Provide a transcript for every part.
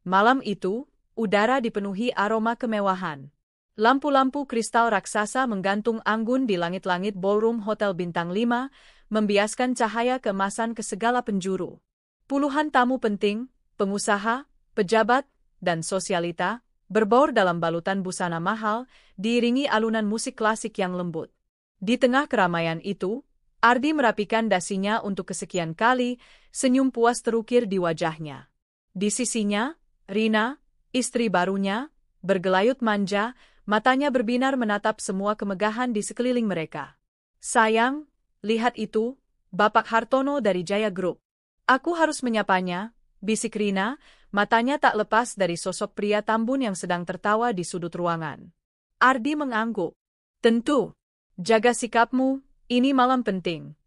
Malam itu, udara dipenuhi aroma kemewahan. Lampu-lampu kristal raksasa menggantung anggun di langit-langit ballroom Hotel Bintang 5, membiaskan cahaya keemasan ke segala penjuru. Puluhan tamu penting, pengusaha, pejabat, dan sosialita, berbaur dalam balutan busana mahal, diiringi alunan musik klasik yang lembut. Di tengah keramaian itu, Ardi merapikan dasinya untuk kesekian kali, senyum puas terukir di wajahnya. Di sisinya, Rina, istri barunya, bergelayut manja, matanya berbinar menatap semua kemegahan di sekeliling mereka. Sayang, lihat itu, Bapak Hartono dari Jaya Group. Aku harus menyapanya, bisik Rina, matanya tak lepas dari sosok pria tambun yang sedang tertawa di sudut ruangan. Ardi mengangguk. Tentu, jaga sikapmu, ini malam penting.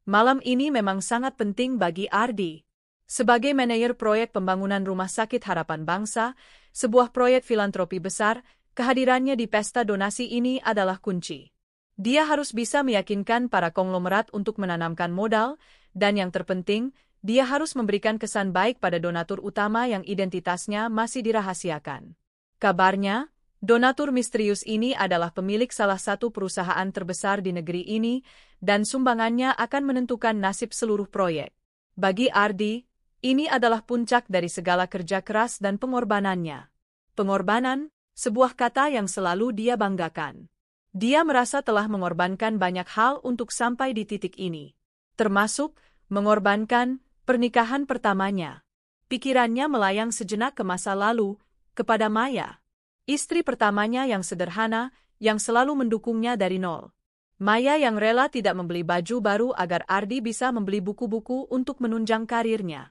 Malam ini memang sangat penting bagi Ardi. Sebagai manajer proyek pembangunan Rumah Sakit Harapan Bangsa, sebuah proyek filantropi besar, kehadirannya di pesta donasi ini adalah kunci. Dia harus bisa meyakinkan para konglomerat untuk menanamkan modal, dan yang terpenting, dia harus memberikan kesan baik pada donatur utama yang identitasnya masih dirahasiakan. Kabarnya, donatur misterius ini adalah pemilik salah satu perusahaan terbesar di negeri ini, dan sumbangannya akan menentukan nasib seluruh proyek. Bagi Ardi, ini adalah puncak dari segala kerja keras dan pengorbanannya. Pengorbanan, sebuah kata yang selalu dia banggakan. Dia merasa telah mengorbankan banyak hal untuk sampai di titik ini. Termasuk, mengorbankan pernikahan pertamanya. Pikirannya melayang sejenak ke masa lalu, kepada Maya. Istri pertamanya yang sederhana, yang selalu mendukungnya dari nol. Maya yang rela tidak membeli baju baru agar Ardi bisa membeli buku-buku untuk menunjang karirnya.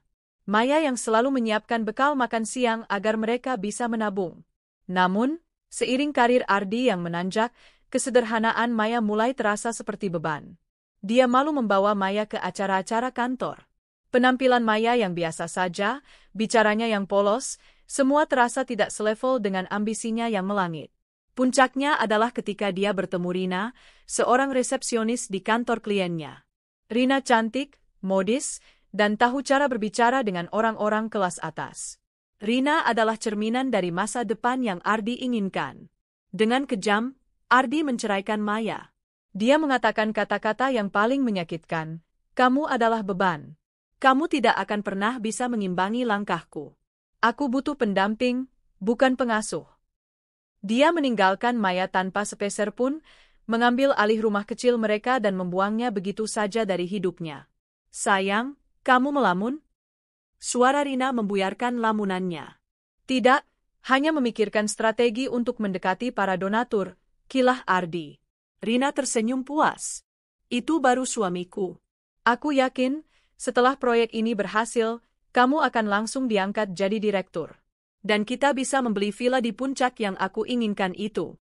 Maya yang selalu menyiapkan bekal makan siang agar mereka bisa menabung. Namun, seiring karir Ardi yang menanjak, kesederhanaan Maya mulai terasa seperti beban. Dia malu membawa Maya ke acara-acara kantor. Penampilan Maya yang biasa saja, bicaranya yang polos, semua terasa tidak selevel dengan ambisinya yang melangit. Puncaknya adalah ketika dia bertemu Rina, seorang resepsionis di kantor kliennya. Rina cantik, modis, dan tahu cara berbicara dengan orang-orang kelas atas. Rina adalah cerminan dari masa depan yang Ardi inginkan. Dengan kejam, Ardi menceraikan Maya. Dia mengatakan kata-kata yang paling menyakitkan, "Kamu adalah beban. Kamu tidak akan pernah bisa mengimbangi langkahku. Aku butuh pendamping, bukan pengasuh." Dia meninggalkan Maya tanpa sepeser pun, mengambil alih rumah kecil mereka dan membuangnya begitu saja dari hidupnya. "Sayang, kamu melamun?" Suara Rina membuyarkan lamunannya. "Tidak, hanya memikirkan strategi untuk mendekati para donatur," kilah Ardi. Rina tersenyum puas. "Itu baru suamiku. Aku yakin, setelah proyek ini berhasil, kamu akan langsung diangkat jadi direktur. Dan kita bisa membeli villa di puncak yang aku inginkan itu."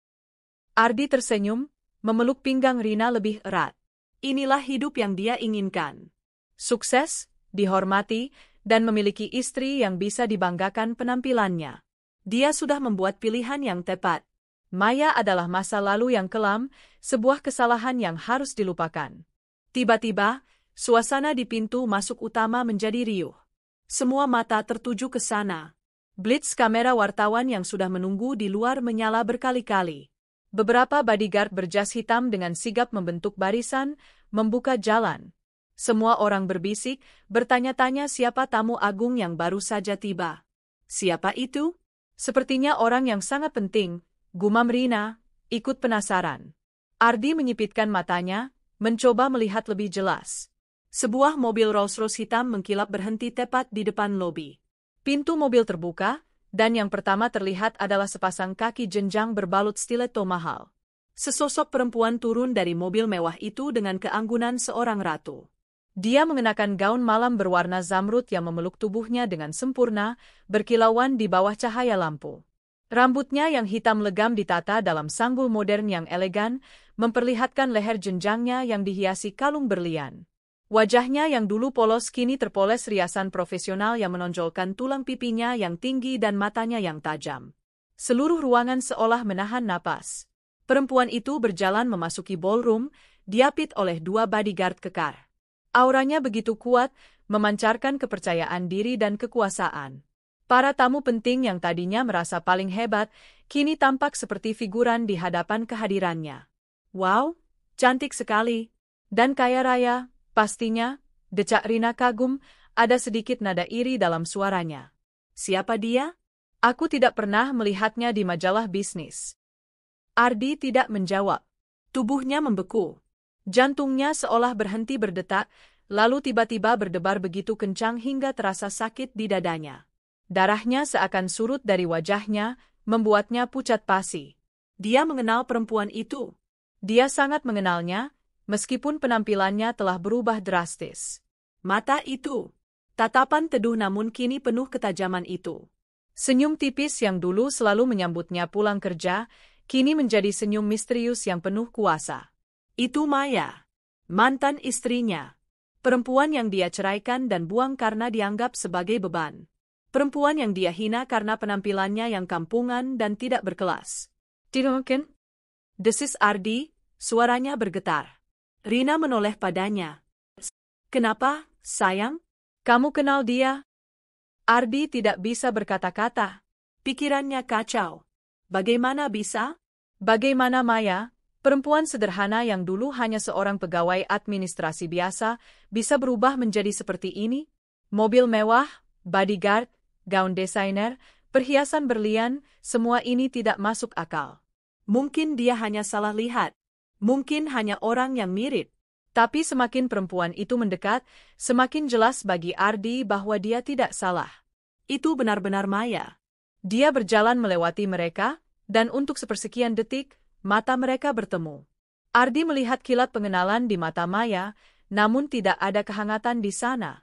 Ardi tersenyum, memeluk pinggang Rina lebih erat. Inilah hidup yang dia inginkan. Sukses, dihormati, dan memiliki istri yang bisa dibanggakan penampilannya. Dia sudah membuat pilihan yang tepat. Maya adalah masa lalu yang kelam, sebuah kesalahan yang harus dilupakan. Tiba-tiba, suasana di pintu masuk utama menjadi riuh. Semua mata tertuju ke sana. Blitz kamera wartawan yang sudah menunggu di luar menyala berkali-kali. Beberapa bodyguard berjas hitam dengan sigap membentuk barisan, membuka jalan. Semua orang berbisik, bertanya-tanya siapa tamu agung yang baru saja tiba. "Siapa itu?" "Sepertinya orang yang sangat penting," gumam Rina, ikut penasaran. Ardi menyipitkan matanya, mencoba melihat lebih jelas. Sebuah mobil Rolls-Royce hitam mengkilap berhenti tepat di depan lobi. Pintu mobil terbuka, dan yang pertama terlihat adalah sepasang kaki jenjang berbalut stiletto mahal. Sesosok perempuan turun dari mobil mewah itu dengan keanggunan seorang ratu. Dia mengenakan gaun malam berwarna zamrud yang memeluk tubuhnya dengan sempurna, berkilauan di bawah cahaya lampu. Rambutnya yang hitam legam ditata dalam sanggul modern yang elegan, memperlihatkan leher jenjangnya yang dihiasi kalung berlian. Wajahnya yang dulu polos kini terpoles riasan profesional yang menonjolkan tulang pipinya yang tinggi dan matanya yang tajam. Seluruh ruangan seolah menahan napas. Perempuan itu berjalan memasuki ballroom, diapit oleh 2 bodyguard kekar. Auranya begitu kuat, memancarkan kepercayaan diri dan kekuasaan. Para tamu penting yang tadinya merasa paling hebat, kini tampak seperti figuran di hadapan kehadirannya. Wow, cantik sekali. Dan kaya raya, pastinya, decak Rina kagum, ada sedikit nada iri dalam suaranya. Siapa dia? Aku tidak pernah melihatnya di majalah bisnis. Ardi tidak menjawab. Tubuhnya membeku. Jantungnya seolah berhenti berdetak, lalu tiba-tiba berdebar begitu kencang hingga terasa sakit di dadanya. Darahnya seakan surut dari wajahnya, membuatnya pucat pasi. Dia mengenal perempuan itu. Dia sangat mengenalnya, meskipun penampilannya telah berubah drastis. Mata itu. Tatapan teduh namun kini penuh ketajaman itu. Senyum tipis yang dulu selalu menyambutnya pulang kerja, kini menjadi senyum misterius yang penuh kuasa. Itu Maya, mantan istrinya. Perempuan yang dia ceraikan dan buang karena dianggap sebagai beban. Perempuan yang dia hina karena penampilannya yang kampungan dan tidak berkelas. Tidak mungkin. Desis Ardi, suaranya bergetar. Rina menoleh padanya. Kenapa, sayang? Kamu kenal dia? Ardi tidak bisa berkata-kata. Pikirannya kacau. Bagaimana bisa? Bagaimana Maya, perempuan sederhana yang dulu hanya seorang pegawai administrasi biasa, bisa berubah menjadi seperti ini? Mobil mewah, bodyguard, gaun desainer, perhiasan berlian, semua ini tidak masuk akal. Mungkin dia hanya salah lihat. Mungkin hanya orang yang mirip. Tapi semakin perempuan itu mendekat, semakin jelas bagi Ardi bahwa dia tidak salah. Itu benar-benar Maya. Dia berjalan melewati mereka, dan untuk sepersekian detik, mata mereka bertemu. Ardi melihat kilat pengenalan di mata Maya, namun tidak ada kehangatan di sana.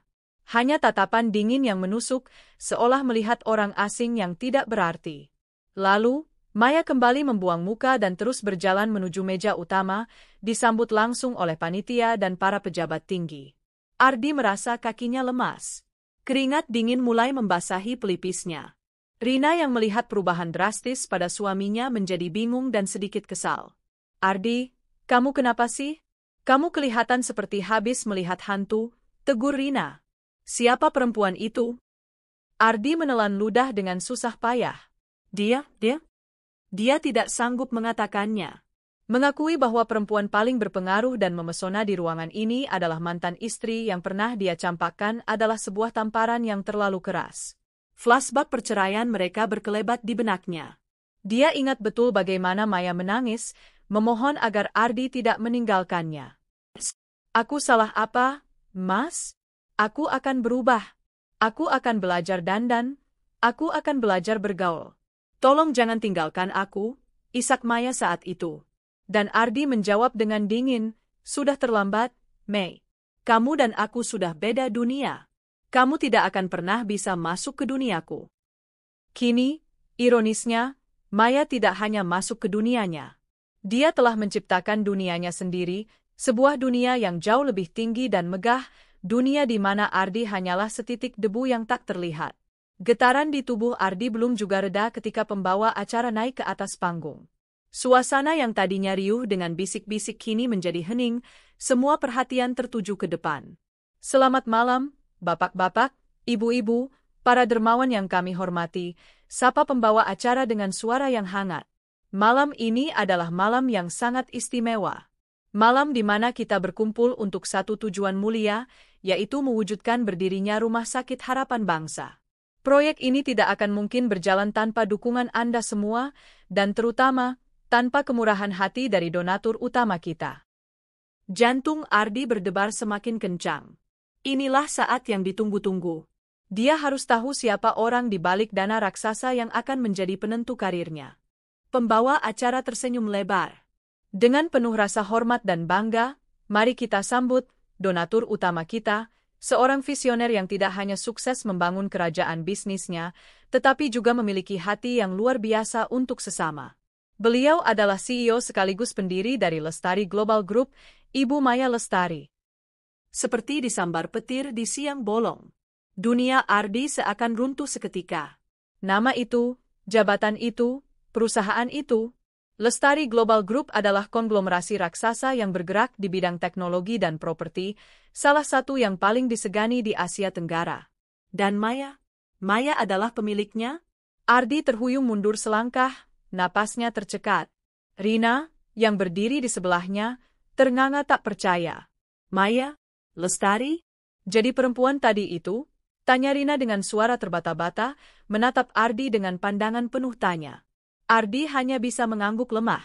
Hanya tatapan dingin yang menusuk, seolah melihat orang asing yang tidak berarti. Lalu, Maya kembali membuang muka dan terus berjalan menuju meja utama, disambut langsung oleh panitia dan para pejabat tinggi. Ardi merasa kakinya lemas. Keringat dingin mulai membasahi pelipisnya. Rina yang melihat perubahan drastis pada suaminya menjadi bingung dan sedikit kesal. Ardi, kamu kenapa sih? Kamu kelihatan seperti habis melihat hantu, tegur Rina. Siapa perempuan itu? Ardi menelan ludah dengan susah payah. Dia tidak sanggup mengatakannya. Mengakui bahwa perempuan paling berpengaruh dan memesona di ruangan ini adalah mantan istri yang pernah dia campakkan adalah sebuah tamparan yang terlalu keras. Flashback perceraian mereka berkelebat di benaknya. Dia ingat betul bagaimana Maya menangis, memohon agar Ardi tidak meninggalkannya. Aku salah apa, Mas? Aku akan berubah. Aku akan belajar dandan. Aku akan belajar bergaul. Tolong jangan tinggalkan aku, isak Maya saat itu. Dan Ardi menjawab dengan dingin, sudah terlambat, Mei. Kamu dan aku sudah beda dunia. Kamu tidak akan pernah bisa masuk ke duniaku. Kini, ironisnya, Maya tidak hanya masuk ke dunianya. Dia telah menciptakan dunianya sendiri, sebuah dunia yang jauh lebih tinggi dan megah, dunia di mana Ardi hanyalah setitik debu yang tak terlihat. Getaran di tubuh Ardi belum juga reda ketika pembawa acara naik ke atas panggung. Suasana yang tadinya riuh dengan bisik-bisik kini menjadi hening, semua perhatian tertuju ke depan. Selamat malam, bapak-bapak, ibu-ibu, para dermawan yang kami hormati, sapa pembawa acara dengan suara yang hangat. Malam ini adalah malam yang sangat istimewa. Malam di mana kita berkumpul untuk satu tujuan mulia, yaitu mewujudkan berdirinya Rumah Sakit Harapan Bangsa. Proyek ini tidak akan mungkin berjalan tanpa dukungan Anda semua, dan terutama, tanpa kemurahan hati dari donatur utama kita. Jantung Ardi berdebar semakin kencang. Inilah saat yang ditunggu-tunggu. Dia harus tahu siapa orang di balik dana raksasa yang akan menjadi penentu karirnya. Pembawa acara tersenyum lebar. Dengan penuh rasa hormat dan bangga, mari kita sambut donatur utama kita, seorang visioner yang tidak hanya sukses membangun kerajaan bisnisnya, tetapi juga memiliki hati yang luar biasa untuk sesama. Beliau adalah CEO sekaligus pendiri dari Lestari Global Group, Ibu Maya Lestari. Seperti disambar petir di siang bolong, dunia Ardi seakan runtuh seketika. Nama itu, jabatan itu, perusahaan itu, Lestari Global Group adalah konglomerasi raksasa yang bergerak di bidang teknologi dan properti, salah satu yang paling disegani di Asia Tenggara. Dan Maya Maya adalah pemiliknya? Ardi terhuyung mundur selangkah, napasnya tercekat. Rina, yang berdiri di sebelahnya, ternganga tak percaya. Maya? Lestari? Jadi perempuan tadi itu? Tanya Rina dengan suara terbata-bata, menatap Ardi dengan pandangan penuh tanya. Ardi hanya bisa mengangguk lemah.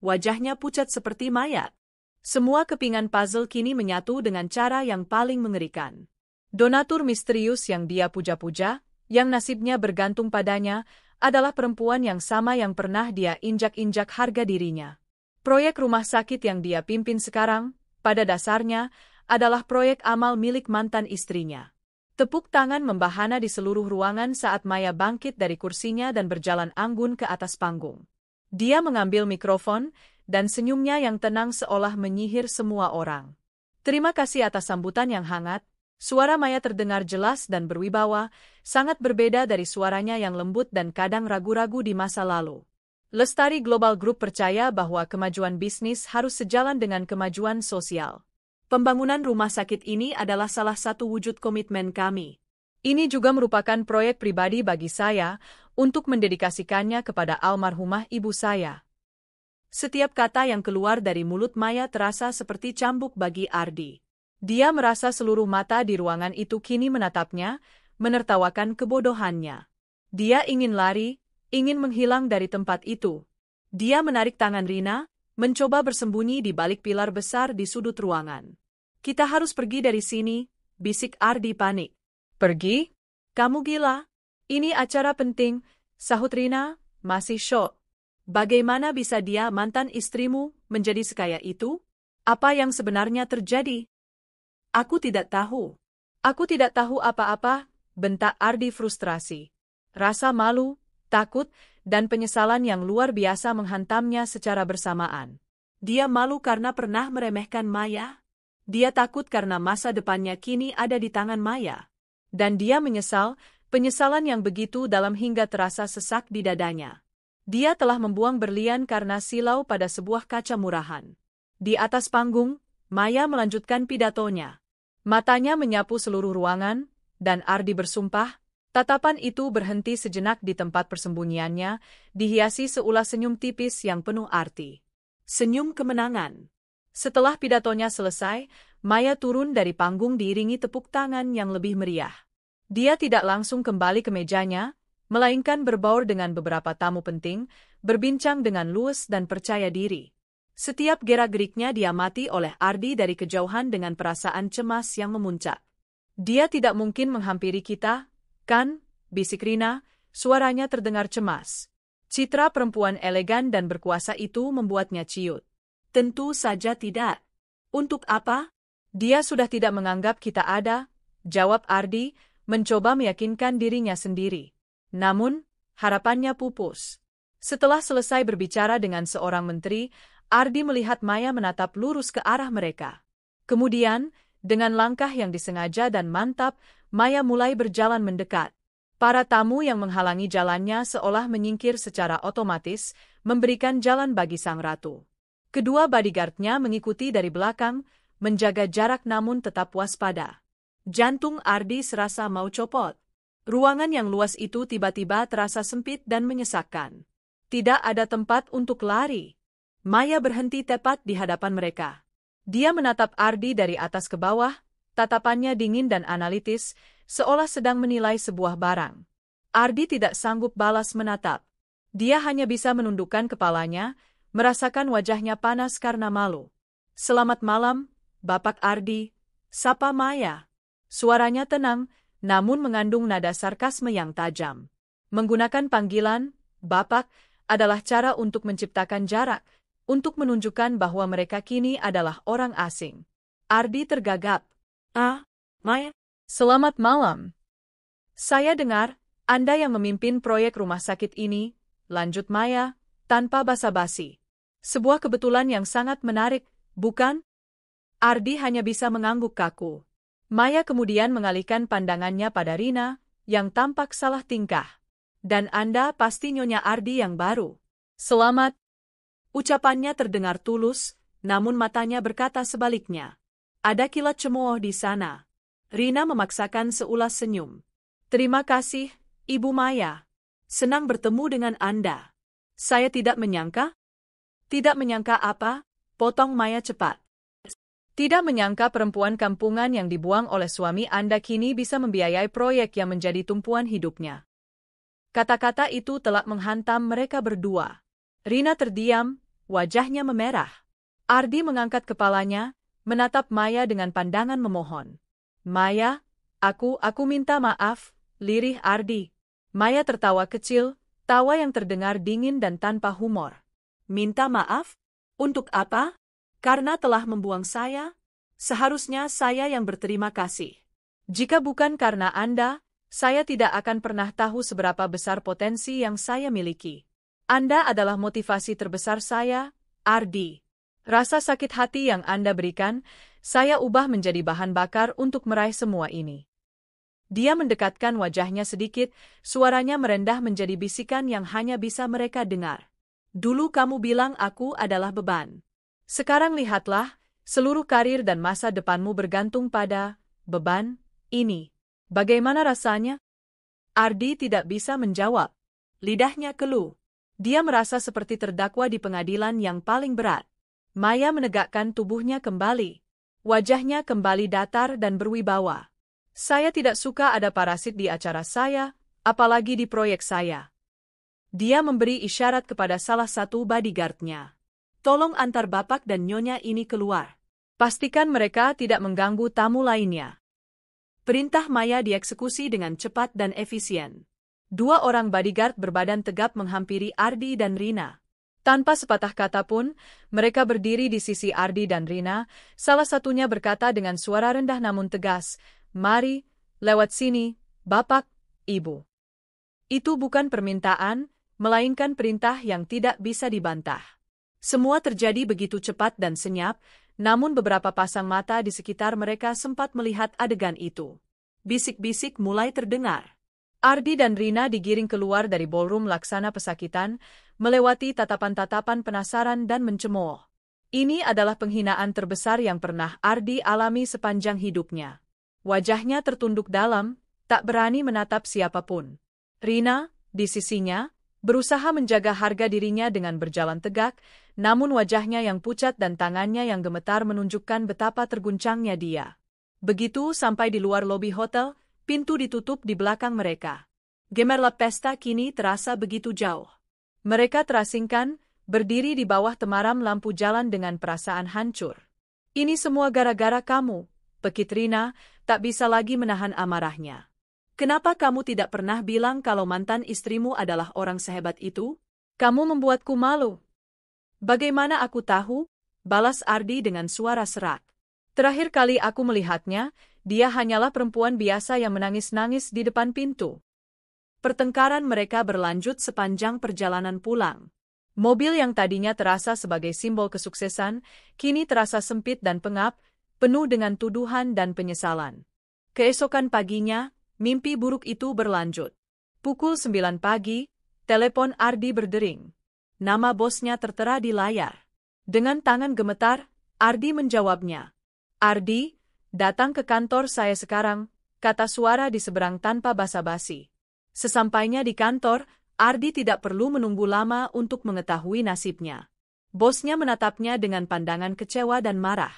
Wajahnya pucat seperti mayat. Semua kepingan puzzle kini menyatu dengan cara yang paling mengerikan. Donatur misterius yang dia puja-puja, yang nasibnya bergantung padanya, adalah perempuan yang sama yang pernah dia injak-injak harga dirinya. Proyek rumah sakit yang dia pimpin sekarang, pada dasarnya, adalah proyek amal milik mantan istrinya. Tepuk tangan membahana di seluruh ruangan saat Maya bangkit dari kursinya dan berjalan anggun ke atas panggung. Dia mengambil mikrofon, dan senyumnya yang tenang seolah menyihir semua orang. Terima kasih atas sambutan yang hangat. Suara Maya terdengar jelas dan berwibawa, sangat berbeda dari suaranya yang lembut dan kadang ragu-ragu di masa lalu. Lestari Global Group percaya bahwa kemajuan bisnis harus sejalan dengan kemajuan sosial. Pembangunan rumah sakit ini adalah salah satu wujud komitmen kami. Ini juga merupakan proyek pribadi bagi saya untuk mendedikasikannya kepada almarhumah ibu saya. Setiap kata yang keluar dari mulut Maya terasa seperti cambuk bagi Ardi. Dia merasa seluruh mata di ruangan itu kini menatapnya, menertawakan kebodohannya. Dia ingin lari, ingin menghilang dari tempat itu. Dia menarik tangan Rina, mencoba bersembunyi di balik pilar besar di sudut ruangan. Kita harus pergi dari sini, bisik Ardi panik. Pergi? Kamu gila? Ini acara penting, sahut Rina, masih syok. Bagaimana bisa dia mantan istrimu menjadi sekaya itu? Apa yang sebenarnya terjadi? Aku tidak tahu. Aku tidak tahu apa-apa, bentak Ardi frustrasi. Rasa malu, takut, dan penyesalan yang luar biasa menghantamnya secara bersamaan. Dia malu karena pernah meremehkan Maya. Dia takut karena masa depannya kini ada di tangan Maya. Dan dia menyesal, penyesalan yang begitu dalam hingga terasa sesak di dadanya. Dia telah membuang berlian karena silau pada sebuah kaca murahan. Di atas panggung, Maya melanjutkan pidatonya. Matanya menyapu seluruh ruangan, dan Ardi bersumpah, tatapan itu berhenti sejenak di tempat persembunyiannya, dihiasi seulas senyum tipis yang penuh arti. Senyum kemenangan. Setelah pidatonya selesai, Maya turun dari panggung diiringi tepuk tangan yang lebih meriah. Dia tidak langsung kembali ke mejanya, melainkan berbaur dengan beberapa tamu penting, berbincang dengan luwes dan percaya diri. Setiap gerak-geriknya diamati oleh Ardi dari kejauhan dengan perasaan cemas yang memuncak. Dia tidak mungkin menghampiri kita, kan? Bisik Rina, suaranya terdengar cemas. Citra perempuan elegan dan berkuasa itu membuatnya ciut. Tentu saja tidak. Untuk apa? Dia sudah tidak menganggap kita ada, jawab Ardi, mencoba meyakinkan dirinya sendiri. Namun, harapannya pupus. Setelah selesai berbicara dengan seorang menteri, Ardi melihat Maya menatap lurus ke arah mereka. Kemudian, dengan langkah yang disengaja dan mantap, Maya mulai berjalan mendekat. Para tamu yang menghalangi jalannya seolah menyingkir secara otomatis, memberikan jalan bagi sang ratu. Kedua bodyguard-nya mengikuti dari belakang, menjaga jarak namun tetap waspada. Jantung Ardi serasa mau copot. Ruangan yang luas itu tiba-tiba terasa sempit dan menyesakkan. Tidak ada tempat untuk lari. Maya berhenti tepat di hadapan mereka. Dia menatap Ardi dari atas ke bawah, tatapannya dingin dan analitis, seolah sedang menilai sebuah barang. Ardi tidak sanggup balas menatap. Dia hanya bisa menundukkan kepalanya, merasakan wajahnya panas karena malu. Selamat malam, Bapak Ardi, sapa Maya. Suaranya tenang, namun mengandung nada sarkasme yang tajam. Menggunakan panggilan, Bapak, adalah cara untuk menciptakan jarak, untuk menunjukkan bahwa mereka kini adalah orang asing. Ardi tergagap. Maya? Selamat malam. Saya dengar, Anda yang memimpin proyek rumah sakit ini, lanjut Maya, tanpa basa-basi. Sebuah kebetulan yang sangat menarik, bukan? Ardi hanya bisa mengangguk kaku. Maya kemudian mengalihkan pandangannya pada Rina, yang tampak salah tingkah. Dan Anda pasti Nyonya Ardi yang baru. Selamat. Ucapannya terdengar tulus, namun matanya berkata sebaliknya. Ada kilat cemooh di sana. Rina memaksakan seulas senyum. Terima kasih, Ibu Maya. Senang bertemu dengan Anda. Saya tidak menyangka. Tidak menyangka apa? Potong Maya cepat. Tidak menyangka perempuan kampungan yang dibuang oleh suami Anda kini bisa membiayai proyek yang menjadi tumpuan hidupnya. Kata-kata itu telah menghantam mereka berdua. Rina terdiam, wajahnya memerah. Ardi mengangkat kepalanya, menatap Maya dengan pandangan memohon. Maya, aku minta maaf, lirih Ardi. Maya tertawa kecil, tawa yang terdengar dingin dan tanpa humor. Minta maaf? Untuk apa? Karena telah membuang saya? Seharusnya saya yang berterima kasih. Jika bukan karena Anda, saya tidak akan pernah tahu seberapa besar potensi yang saya miliki. Anda adalah motivasi terbesar saya, Ardi. Rasa sakit hati yang Anda berikan, saya ubah menjadi bahan bakar untuk meraih semua ini. Dia mendekatkan wajahnya sedikit, suaranya merendah menjadi bisikan yang hanya bisa mereka dengar. Dulu kamu bilang aku adalah beban. Sekarang lihatlah, seluruh karir dan masa depanmu bergantung pada beban ini. Bagaimana rasanya? Ardi tidak bisa menjawab. Lidahnya keluh. Dia merasa seperti terdakwa di pengadilan yang paling berat. Maya menegakkan tubuhnya kembali. Wajahnya kembali datar dan berwibawa. Saya tidak suka ada parasit di acara saya, apalagi di proyek saya. Dia memberi isyarat kepada salah satu bodyguard-nya. Tolong antar bapak dan nyonya ini keluar. Pastikan mereka tidak mengganggu tamu lainnya. Perintah Maya dieksekusi dengan cepat dan efisien. Dua orang bodyguard berbadan tegap menghampiri Ardi dan Rina. Tanpa sepatah kata pun, mereka berdiri di sisi Ardi dan Rina, salah satunya berkata dengan suara rendah namun tegas, "Mari, lewat sini, Bapak, Ibu." Itu bukan permintaan, melainkan perintah yang tidak bisa dibantah. Semua terjadi begitu cepat dan senyap, namun beberapa pasang mata di sekitar mereka sempat melihat adegan itu. Bisik-bisik mulai terdengar. Ardi dan Rina digiring keluar dari ballroom laksana pesakitan, melewati tatapan-tatapan penasaran dan mencemooh. Ini adalah penghinaan terbesar yang pernah Ardi alami sepanjang hidupnya. Wajahnya tertunduk dalam, tak berani menatap siapapun. Rina, di sisinya, berusaha menjaga harga dirinya dengan berjalan tegak, namun wajahnya yang pucat dan tangannya yang gemetar menunjukkan betapa terguncangnya dia. Begitu sampai di luar lobi hotel, pintu ditutup di belakang mereka. Gemerlap pesta kini terasa begitu jauh. Mereka terasingkan, berdiri di bawah temaram lampu jalan dengan perasaan hancur. Ini semua gara-gara kamu, pekit Rina, tak bisa lagi menahan amarahnya. Kenapa kamu tidak pernah bilang kalau mantan istrimu adalah orang sehebat itu? Kamu membuatku malu. Bagaimana aku tahu? Balas Ardi dengan suara serak. Terakhir kali aku melihatnya, dia hanyalah perempuan biasa yang menangis-nangis di depan pintu. Pertengkaran mereka berlanjut sepanjang perjalanan pulang. Mobil yang tadinya terasa sebagai simbol kesuksesan, kini terasa sempit dan pengap, penuh dengan tuduhan dan penyesalan. Keesokan paginya, mimpi buruk itu berlanjut. Pukul 9 pagi, telepon Ardi berdering. Nama bosnya tertera di layar. Dengan tangan gemetar, Ardi menjawabnya. Ardi, datang ke kantor saya sekarang, kata suara di seberang tanpa basa-basi. Sesampainya di kantor, Ardi tidak perlu menunggu lama untuk mengetahui nasibnya. Bosnya menatapnya dengan pandangan kecewa dan marah.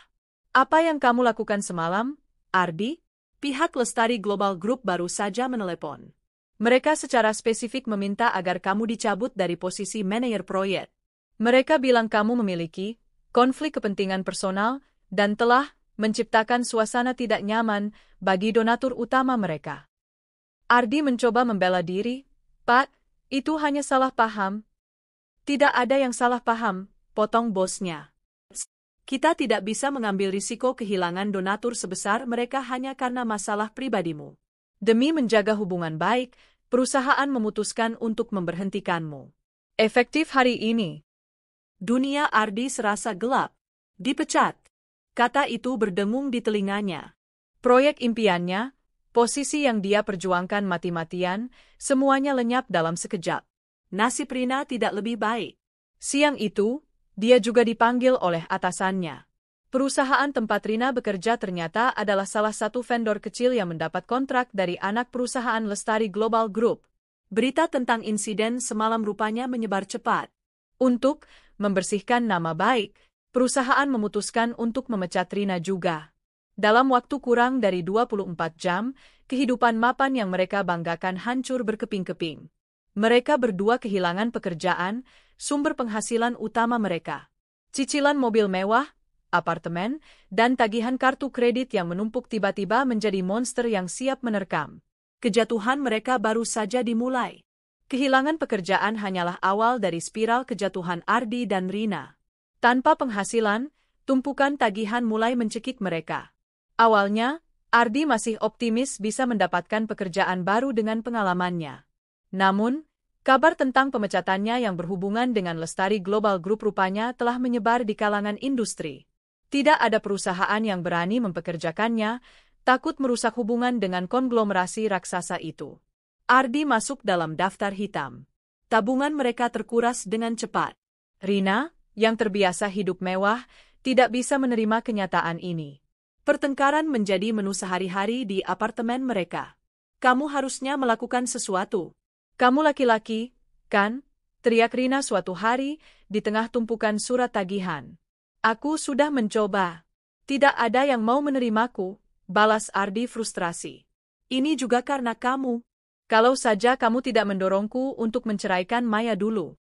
Apa yang kamu lakukan semalam, Ardi? Pihak Lestari Global Group baru saja menelepon. Mereka secara spesifik meminta agar kamu dicabut dari posisi manajer proyek. Mereka bilang kamu memiliki konflik kepentingan personal dan telah menciptakan suasana tidak nyaman bagi donatur utama mereka. Ardi mencoba membela diri. Pak, itu hanya salah paham. Tidak ada yang salah paham, potong bosnya. Kita tidak bisa mengambil risiko kehilangan donatur sebesar mereka hanya karena masalah pribadimu. Demi menjaga hubungan baik, perusahaan memutuskan untuk memberhentikanmu. Efektif hari ini. Dunia Ardi serasa gelap. Dipecat. Kata itu berdengung di telinganya. Proyek impiannya, posisi yang dia perjuangkan mati-matian, semuanya lenyap dalam sekejap. Nasib Rina tidak lebih baik. Siang itu, dia juga dipanggil oleh atasannya. Perusahaan tempat Rina bekerja ternyata adalah salah satu vendor kecil yang mendapat kontrak dari anak perusahaan Lestari Global Group. Berita tentang insiden semalam rupanya menyebar cepat. Untuk membersihkan nama baik, perusahaan memutuskan untuk memecat Rina juga. Dalam waktu kurang dari 24 jam, kehidupan mapan yang mereka banggakan hancur berkeping-keping. Mereka berdua kehilangan pekerjaan, sumber penghasilan utama mereka. Cicilan mobil mewah, apartemen, dan tagihan kartu kredit yang menumpuk tiba-tiba menjadi monster yang siap menerkam. Kejatuhan mereka baru saja dimulai. Kehilangan pekerjaan hanyalah awal dari spiral kejatuhan Ardi dan Rina. Tanpa penghasilan, tumpukan tagihan mulai mencekik mereka. Awalnya, Ardi masih optimis bisa mendapatkan pekerjaan baru dengan pengalamannya. Namun, kabar tentang pemecatannya yang berhubungan dengan Lestari Global Group rupanya telah menyebar di kalangan industri. Tidak ada perusahaan yang berani mempekerjakannya, takut merusak hubungan dengan konglomerasi raksasa itu. Ardi masuk dalam daftar hitam. Tabungan mereka terkuras dengan cepat. Rina, yang terbiasa hidup mewah, tidak bisa menerima kenyataan ini. Pertengkaran menjadi menu sehari-hari di apartemen mereka. Kamu harusnya melakukan sesuatu. Kamu laki-laki, kan? Teriak Rina suatu hari di tengah tumpukan surat tagihan. Aku sudah mencoba. Tidak ada yang mau menerimaku, balas Ardi frustrasi. Ini juga karena kamu. Kalau saja kamu tidak mendorongku untuk menceraikan Maya dulu.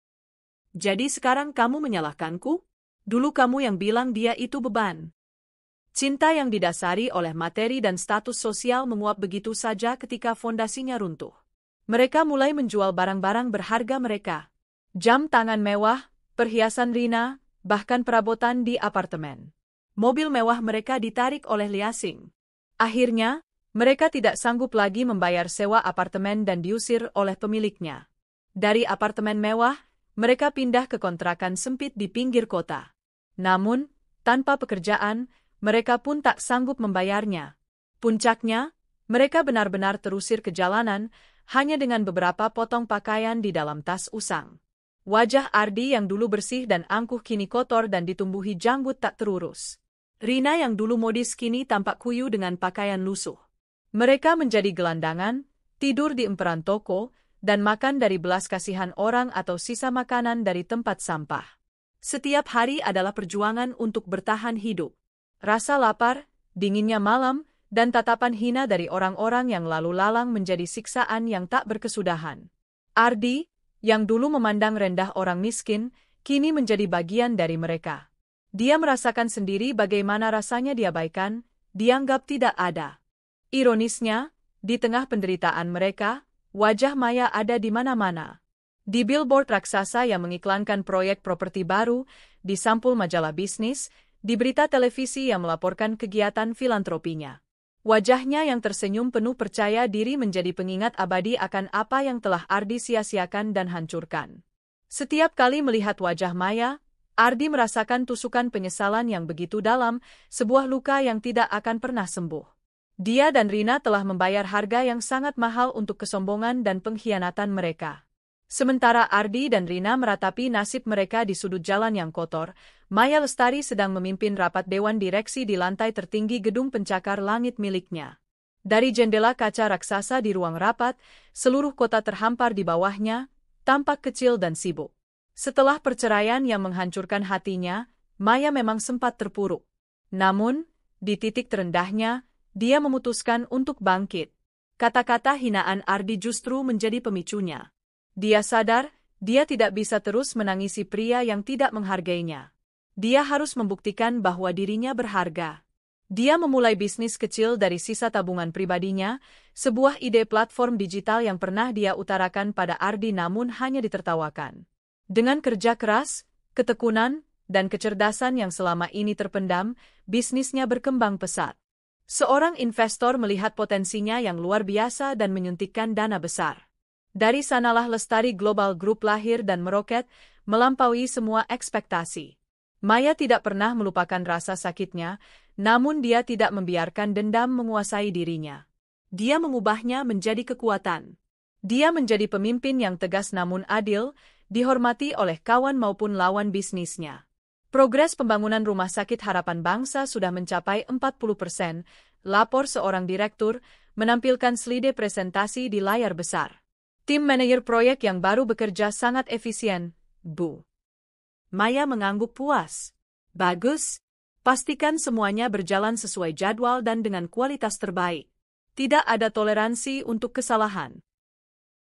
Jadi sekarang kamu menyalahkanku? Dulu kamu yang bilang dia itu beban. Cinta yang didasari oleh materi dan status sosial menguap begitu saja ketika fondasinya runtuh. Mereka mulai menjual barang-barang berharga mereka. Jam tangan mewah, perhiasan Rina, bahkan perabotan di apartemen. Mobil mewah mereka ditarik oleh Liasing. Akhirnya, mereka tidak sanggup lagi membayar sewa apartemen dan diusir oleh pemiliknya. Dari apartemen mewah, mereka pindah ke kontrakan sempit di pinggir kota. Namun, tanpa pekerjaan, mereka pun tak sanggup membayarnya. Puncaknya, mereka benar-benar terusir ke jalanan, hanya dengan beberapa potong pakaian di dalam tas usang. Wajah Ardi yang dulu bersih dan angkuh kini kotor dan ditumbuhi janggut tak terurus. Rina yang dulu modis kini tampak kuyu dengan pakaian lusuh. Mereka menjadi gelandangan, tidur di emperan toko, dan makan dari belas kasihan orang atau sisa makanan dari tempat sampah. Setiap hari adalah perjuangan untuk bertahan hidup. Rasa lapar, dinginnya malam, dan tatapan hina dari orang-orang yang lalu lalang menjadi siksaan yang tak berkesudahan. Ardi, yang dulu memandang rendah orang miskin, kini menjadi bagian dari mereka. Dia merasakan sendiri bagaimana rasanya diabaikan, dianggap tidak ada. Ironisnya, di tengah penderitaan mereka, wajah Maya ada di mana-mana. Di billboard raksasa yang mengiklankan proyek properti baru, di sampul majalah bisnis, di berita televisi yang melaporkan kegiatan filantropinya. Wajahnya yang tersenyum penuh percaya diri menjadi pengingat abadi akan apa yang telah Ardi sia-siakan dan hancurkan. Setiap kali melihat wajah Maya, Ardi merasakan tusukan penyesalan yang begitu dalam, sebuah luka yang tidak akan pernah sembuh. Dia dan Rina telah membayar harga yang sangat mahal untuk kesombongan dan pengkhianatan mereka. Sementara Ardi dan Rina meratapi nasib mereka di sudut jalan yang kotor, Maya Lestari sedang memimpin rapat dewan direksi di lantai tertinggi gedung pencakar langit miliknya. Dari jendela kaca raksasa di ruang rapat, seluruh kota terhampar di bawahnya, tampak kecil dan sibuk. Setelah perceraian yang menghancurkan hatinya, Maya memang sempat terpuruk. Namun, di titik terendahnya, dia memutuskan untuk bangkit. Kata-kata hinaan Ardi justru menjadi pemicunya. Dia sadar, dia tidak bisa terus menangisi pria yang tidak menghargainya. Dia harus membuktikan bahwa dirinya berharga. Dia memulai bisnis kecil dari sisa tabungan pribadinya, sebuah ide platform digital yang pernah dia utarakan pada Ardi namun hanya ditertawakan. Dengan kerja keras, ketekunan, dan kecerdasan yang selama ini terpendam, bisnisnya berkembang pesat. Seorang investor melihat potensinya yang luar biasa dan menyuntikkan dana besar. Dari sanalah Lestari Global Group lahir dan meroket, melampaui semua ekspektasi. Maya tidak pernah melupakan rasa sakitnya, namun dia tidak membiarkan dendam menguasai dirinya. Dia mengubahnya menjadi kekuatan. Dia menjadi pemimpin yang tegas namun adil, dihormati oleh kawan maupun lawan bisnisnya. Progres pembangunan Rumah Sakit Harapan Bangsa sudah mencapai 40%, lapor seorang direktur, menampilkan slide presentasi di layar besar. Tim manajer proyek yang baru bekerja sangat efisien, Bu. Maya mengangguk puas. Bagus. Pastikan semuanya berjalan sesuai jadwal dan dengan kualitas terbaik. Tidak ada toleransi untuk kesalahan.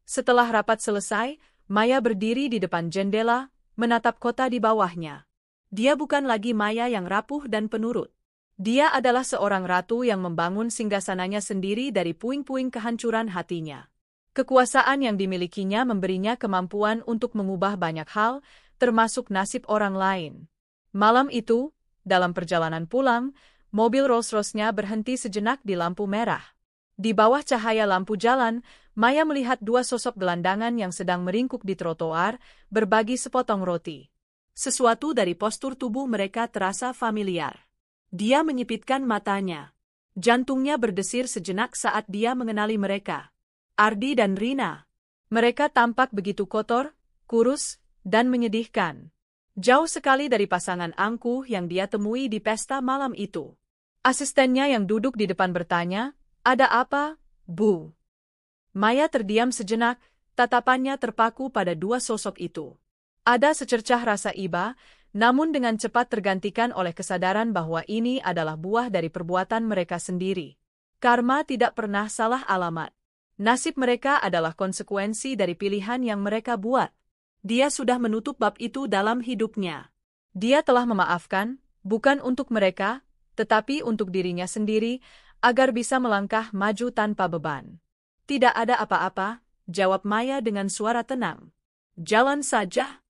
Setelah rapat selesai, Maya berdiri di depan jendela, menatap kota di bawahnya. Dia bukan lagi Maya yang rapuh dan penurut. Dia adalah seorang ratu yang membangun singgasananya sendiri dari puing-puing kehancuran hatinya. Kekuasaan yang dimilikinya memberinya kemampuan untuk mengubah banyak hal, termasuk nasib orang lain. Malam itu, dalam perjalanan pulang, mobil Rolls-Royce-nya berhenti sejenak di lampu merah. Di bawah cahaya lampu jalan, Maya melihat dua sosok gelandangan yang sedang meringkuk di trotoar, berbagi sepotong roti. Sesuatu dari postur tubuh mereka terasa familiar. Dia menyipitkan matanya. Jantungnya berdesir sejenak saat dia mengenali mereka. Ardi dan Rina. Mereka tampak begitu kotor, kurus, dan menyedihkan. Jauh sekali dari pasangan angkuh yang dia temui di pesta malam itu. Asistennya yang duduk di depan bertanya, "Ada apa, Bu?" Maya terdiam sejenak, tatapannya terpaku pada dua sosok itu. Ada secercah rasa iba, namun dengan cepat tergantikan oleh kesadaran bahwa ini adalah buah dari perbuatan mereka sendiri. Karma tidak pernah salah alamat. Nasib mereka adalah konsekuensi dari pilihan yang mereka buat. Dia sudah menutup bab itu dalam hidupnya. Dia telah memaafkan, bukan untuk mereka, tetapi untuk dirinya sendiri, agar bisa melangkah maju tanpa beban. "Tidak ada apa-apa," jawab Maya dengan suara tenang. "Jalan saja."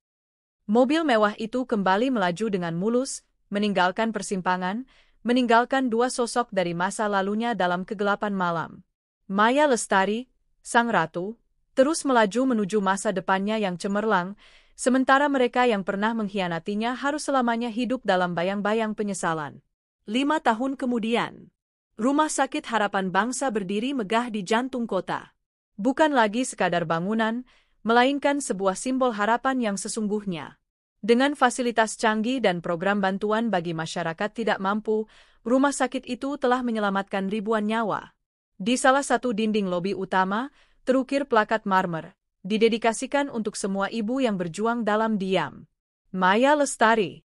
Mobil mewah itu kembali melaju dengan mulus, meninggalkan persimpangan, meninggalkan dua sosok dari masa lalunya dalam kegelapan malam. Maya Lestari, sang ratu, terus melaju menuju masa depannya yang cemerlang, sementara mereka yang pernah mengkhianatinya harus selamanya hidup dalam bayang-bayang penyesalan. 5 tahun kemudian, Rumah Sakit Harapan Bangsa berdiri megah di jantung kota. Bukan lagi sekadar bangunan, melainkan sebuah simbol harapan yang sesungguhnya. Dengan fasilitas canggih dan program bantuan bagi masyarakat tidak mampu, rumah sakit itu telah menyelamatkan ribuan nyawa. Di salah satu dinding lobi utama, terukir plakat marmer, didedikasikan untuk semua ibu yang berjuang dalam diam. Maya Lestari.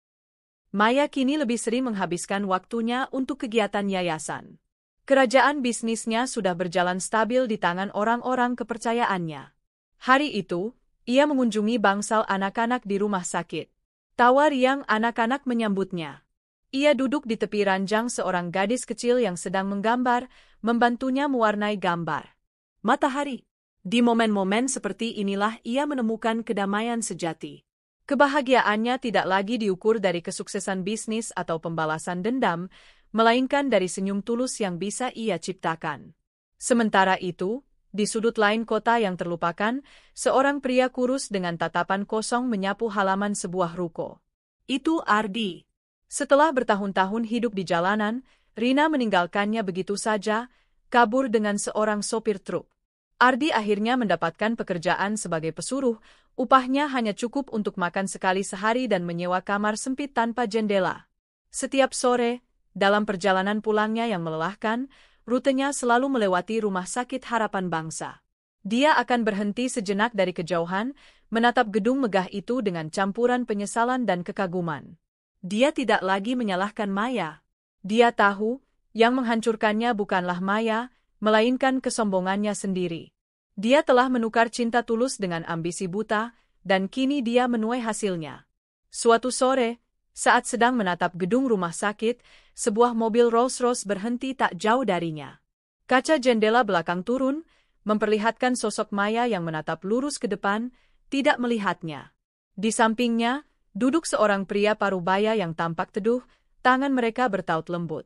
Maya kini lebih sering menghabiskan waktunya untuk kegiatan yayasan. Kerajaan bisnisnya sudah berjalan stabil di tangan orang-orang kepercayaannya. Hari itu, ia mengunjungi bangsal anak-anak di rumah sakit. Tawa riang anak-anak menyambutnya. Ia duduk di tepi ranjang seorang gadis kecil yang sedang menggambar, membantunya mewarnai gambar. Matahari. Di momen-momen seperti inilah ia menemukan kedamaian sejati. Kebahagiaannya tidak lagi diukur dari kesuksesan bisnis atau pembalasan dendam, melainkan dari senyum tulus yang bisa ia ciptakan. Sementara itu, di sudut lain kota yang terlupakan, seorang pria kurus dengan tatapan kosong menyapu halaman sebuah ruko. Itu Ardi. Setelah bertahun-tahun hidup di jalanan, Rina meninggalkannya begitu saja, kabur dengan seorang sopir truk. Ardi akhirnya mendapatkan pekerjaan sebagai pesuruh, upahnya hanya cukup untuk makan sekali sehari dan menyewa kamar sempit tanpa jendela. Setiap sore, dalam perjalanan pulangnya yang melelahkan, rutenya selalu melewati Rumah Sakit Harapan Bangsa. Dia akan berhenti sejenak dari kejauhan, menatap gedung megah itu dengan campuran penyesalan dan kekaguman. Dia tidak lagi menyalahkan Maya. Dia tahu, yang menghancurkannya bukanlah Maya, melainkan kesombongannya sendiri. Dia telah menukar cinta tulus dengan ambisi buta, dan kini dia menuai hasilnya. Suatu sore, saat sedang menatap gedung rumah sakit, sebuah mobil Rolls-Royce berhenti tak jauh darinya. Kaca jendela belakang turun, memperlihatkan sosok Maya yang menatap lurus ke depan, tidak melihatnya. Di sampingnya, duduk seorang pria parubaya yang tampak teduh, tangan mereka bertaut lembut.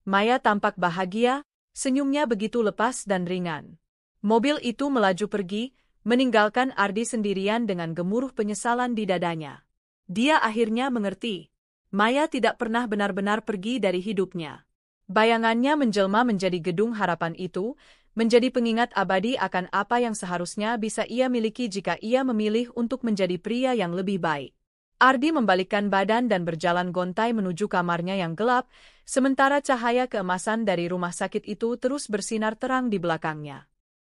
Maya tampak bahagia, senyumnya begitu lepas dan ringan. Mobil itu melaju pergi, meninggalkan Ardi sendirian dengan gemuruh penyesalan di dadanya. Dia akhirnya mengerti. Maya tidak pernah benar-benar pergi dari hidupnya. Bayangannya menjelma menjadi gedung harapan itu, menjadi pengingat abadi akan apa yang seharusnya bisa ia miliki jika ia memilih untuk menjadi pria yang lebih baik. Ardi membalikkan badan dan berjalan gontai menuju kamarnya yang gelap, sementara cahaya keemasan dari rumah sakit itu terus bersinar terang di belakangnya.